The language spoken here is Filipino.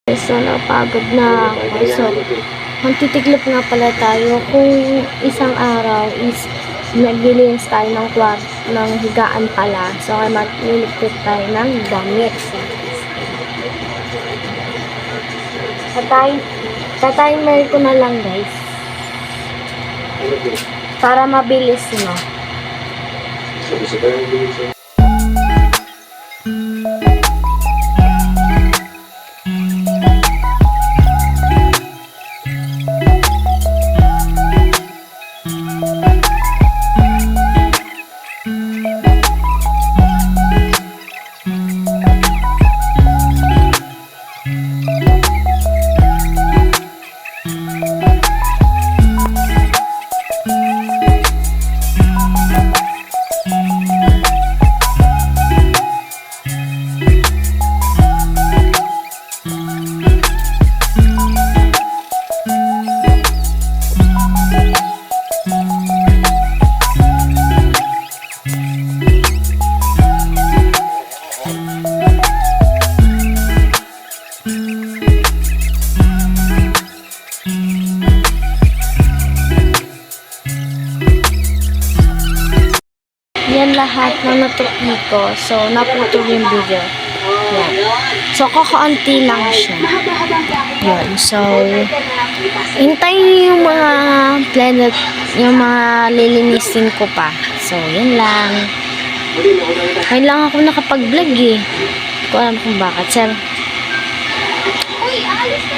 So, napagod na ako. So, magtitiklop nga pala tayo kung isang araw is naglilinis tayo ng higaan pala. So, kaya magliligpit tayo ng damit. Tatimer ko na lang, guys. Para mabilis, no? Yan lahat na natupi ko. So, naputol yung video. Yan. So, kakaunti lang siya. Yan. So, hintayin niyo yung mga planet, yung mga lilinisin ko pa. So, yan lang. Ngayon lang ako nakapag-vlog eh. Hindi ko alam kung bakit. Sir. Uy, alis